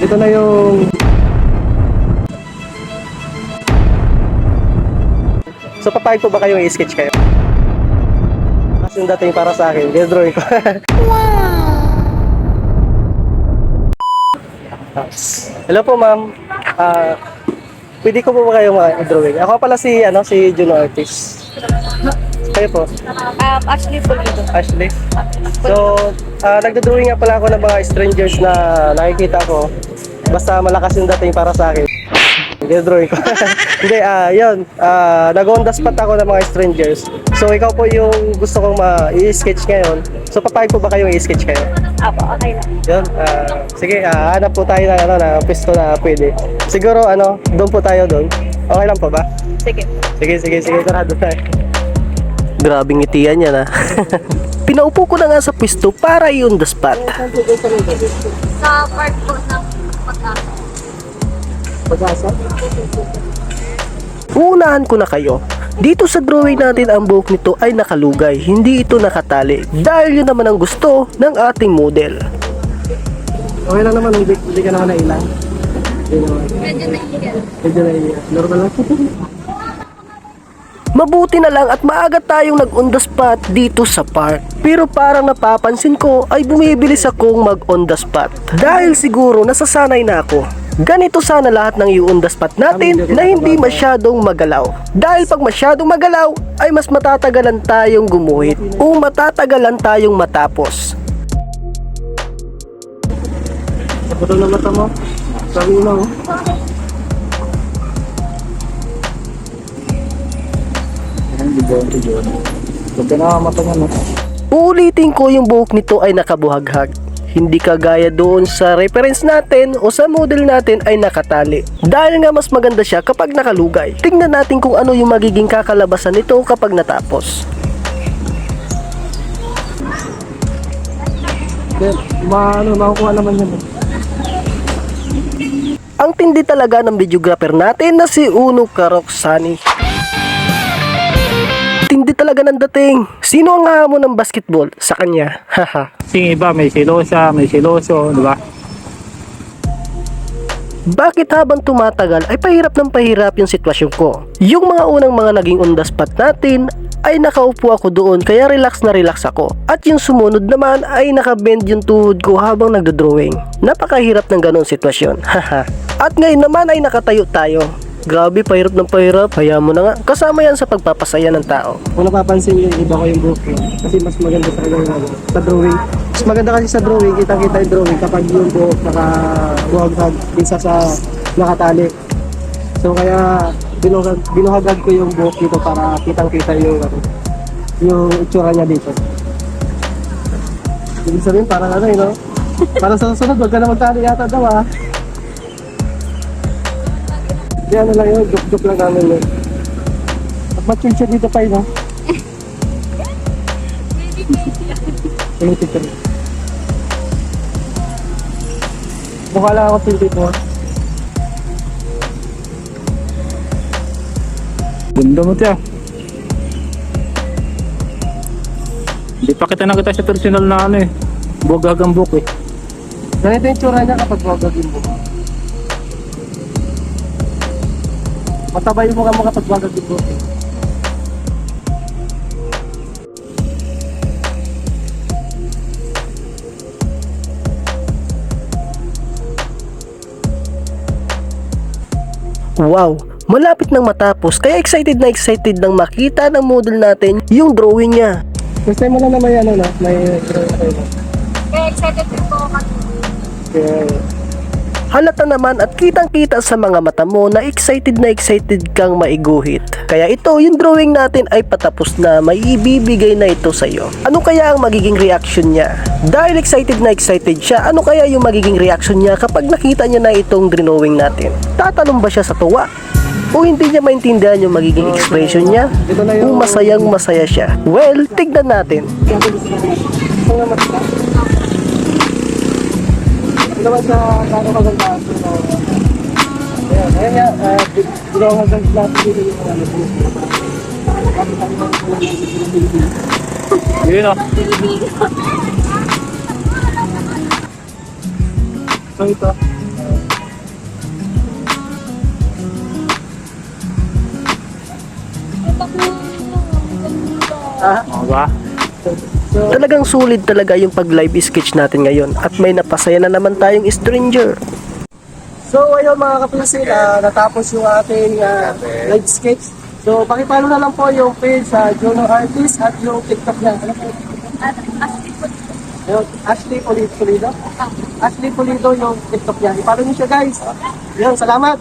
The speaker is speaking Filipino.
Ito na yung... So, papayag po ba kayong i-sketch kayo? Kasi yung dating para sa akin, drawing ko. Hello po, ma'am. Pwede ko po ba kayong i-drawing? Ako pala si Juno Artist. Kayo po? Ashley Pulido. Ashley. So, nagdodrawing nga pala ako ng mga strangers na nakikita ko. Basta malakas yung dating para sa akin. Drawing ko. Hindi, yun. Nag-on the spot ako ng mga strangers. So, ikaw po yung gusto kong i-sketch ngayon. So, papayag po ba kayong i-sketch kayo? Apo, okay lang. Yun. Sige, hanap po tayo ng, ng pwesto na pwede. Siguro, doon po tayo doon. Okay lang po ba? Sige. Sige. Sarado tayo. Grabing ngitian yan, Pinaupo ko na nga sa pwesto para i-on the spot. Sa part po ng pag-asa. Pag-asa? Uunahan ko na kayo. Dito sa drawing natin ang buhok nito ay nakalugay, hindi ito nakatali. Dahil yun naman ang gusto ng ating model. Okay lang naman, hindi ka naman nailang. Medyo naiiyan. Medyo naiiyak. Normal lang. Mabuti na lang at maaga tayong nag-on the spot dito sa park. Pero parang napapansin ko ay bumibilis akong mag-on the spot. Dahil siguro nasasanay na ako. Ganito sana lahat ng i-on the spot natin na hindi masyadong magalaw. Dahil pag masyadong magalaw ay mas matatagalan tayong gumuhit o matatagalan tayong matapos. Naputol na mata mo. Sabi mo. Uulitin ko yung buhok nito ay nakabuhaghag. Hindi kagaya doon sa reference natin o sa model natin ay nakatali. Dahil nga mas maganda siya kapag nakalugay. Tingnan natin kung ano yung magiging kakalabasan nito kapag natapos. Makukuha naman yan. Ang tindi talaga ng videographer natin na si Uno Caroxani. Tindi talaga ng dating. Sino ang hamon ng basketball sa kanya? Haha. Kasi iba may siloso, di ba? Bakit habang tumatagal ay pahirap ng pahirap yung sitwasyon ko? Yung mga unang mga naging on the spot natin ay nakaupo ako doon kaya relax na relax ako. At yung sumunod naman ay nakabend yung tuhod ko habang nagdodrawing. Napakahirap ng ganong sitwasyon. Haha. At ngayon naman ay nakatayo tayo. Grabe, pahirap ng pahirap. Hayaan mo na nga. Kasama yan sa pagpapasaya ng tao. Kung napapansin nyo, iba ko yung buhok ko. Kasi mas maganda sa drawing. Mas maganda kasi sa drawing, kitang-kita yung drawing kapag yung buhok nakabuhaghag isa sa nakatali. So kaya binuhagag ko yung buhok dito para kitang-kita yung itsura niya dito. Ibig sabihin parang no? Para sa susunod, wag ka na magtali yata daw Di lang yun, joke lang namin Mag-mature siya dito pa yun Pinitik Mukha lang ako pintik mo. Ganda mo tiya. Hindi pa kita nakita sa personal na buwag ang book Ganito yung tsura niya kapag wagag yung buhok. Matabay mo kapag wagag yung buhok Wow! Malapit nang matapos kaya excited nang makita ng model natin yung drawing niya. First time mo na may may Kaya excited din po ako. Halata naman at kitang-kita sa mga mata mo na excited kang maiguhit. Kaya ito, yung drawing natin ay patapos na, may ibibigay na ito sa'yo. Ano kaya ang magiging reaction niya? Dahil excited siya, ano kaya yung magiging reaction niya kapag nakita niya na itong drawing natin? Tatalong ba siya sa tuwa? O hindi niya maintindihan yung magiging expression niya? Kung masaya siya? Well, tignan natin. naman sa kano maganda ayan nga ginawang hanggang natin dito yung yun so ito Ah, O ba? Talagang sulit talaga yung pag-live sketch natin ngayon at may napasaya na naman tayong stranger. so ayun mga kapusin, natapos yung ating live sketch. So pakipalo na lang po yung page sa Juno Artist at yung TikTok niya. Ano po? At asli po. Yung Ashley Pulido. Ashley Pulido yung TikTok niya. Ipalo niyo siya guys. Yun, salamat.